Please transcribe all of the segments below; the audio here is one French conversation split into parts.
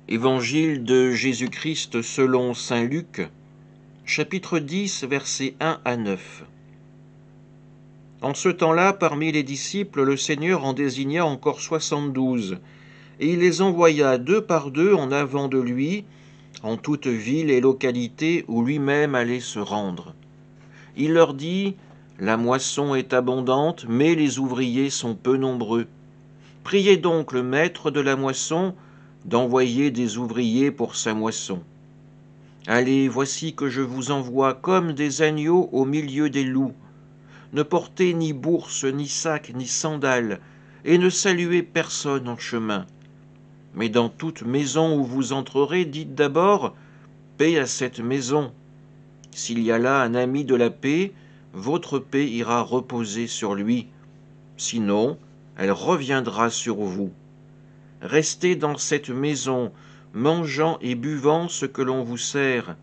Évangile de Jésus-Christ selon saint Luc, chapitre 10, versets 1 à 9. En ce temps-là, parmi les disciples, le Seigneur en désigna encore 72, et il les envoya deux par deux en avant de lui, en toute ville et localité où lui-même allait se rendre. Il leur dit, « La moisson est abondante, mais les ouvriers sont peu nombreux. Priez donc le maître de la moisson d'envoyer des ouvriers pour sa moisson. Allez, voici que je vous envoie comme des agneaux au milieu des loups. Ne portez ni bourse, ni sac, ni sandales, et ne saluez personne en chemin. Mais dans toute maison où vous entrerez, dites d'abord « Paix à cette maison ». S'il y a là un ami de la paix, votre paix ira reposer sur lui. Sinon, elle reviendra sur vous. Restez dans cette maison, mangeant et buvant ce que l'on vous sert,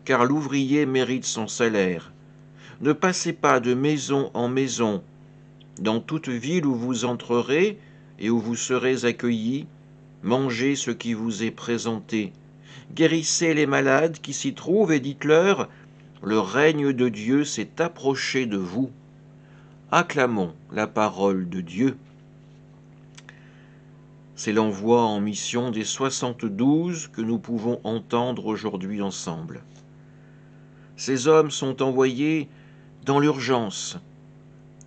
car l'ouvrier mérite son salaire. Ne passez pas de maison en maison. Dans toute ville où vous entrerez et où vous serez accueillis, mangez ce qui vous est présenté. Guérissez les malades qui s'y trouvent et dites-leur, « Le règne de Dieu s'est approché de vous. » Acclamons la parole de Dieu. C'est l'envoi en mission des 72 que nous pouvons entendre aujourd'hui ensemble. Ces hommes sont envoyés dans l'urgence.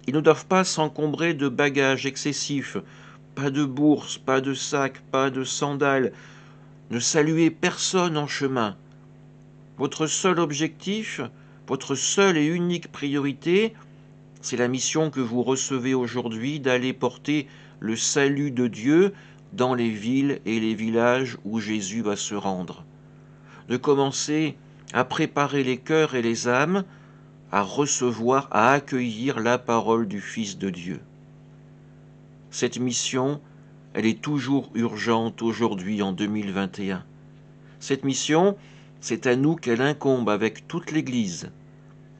Ils ne doivent pas s'encombrer de bagages excessifs, pas de bourse, pas de sac, pas de sandales. Ne saluez personne en chemin. Votre seul objectif, votre seule et unique priorité, c'est la mission que vous recevez aujourd'hui d'aller porter le salut de Dieu dans les villes et les villages où Jésus va se rendre. De commencer à préparer les cœurs et les âmes à recevoir, à accueillir la parole du Fils de Dieu. Cette mission, elle est toujours urgente aujourd'hui en 2021. Cette mission, c'est à nous qu'elle incombe avec toute l'Église.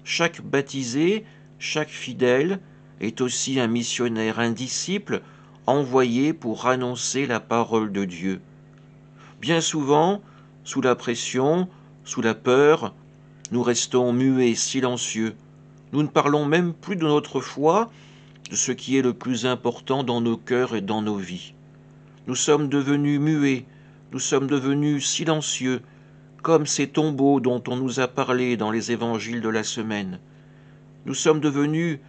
Chaque baptisé, chaque fidèle est aussi un missionnaire, un disciple envoyé pour annoncer la parole de Dieu. Bien souvent, sous la pression, sous la peur, nous restons muets, silencieux. Nous ne parlons même plus de notre foi, de ce qui est le plus important dans nos cœurs et dans nos vies. Nous sommes devenus muets, nous sommes devenus silencieux, comme ces tombeaux dont on nous a parlé dans les évangiles de la semaine. Nous sommes devenus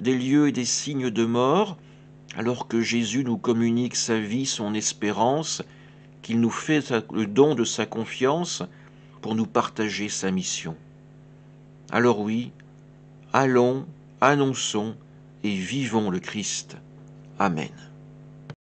des lieux et des signes de mort, alors que Jésus nous communique sa vie, son espérance, qu'il nous fait le don de sa confiance pour nous partager sa mission. Alors oui, allons, annonçons et vivons le Christ. Amen.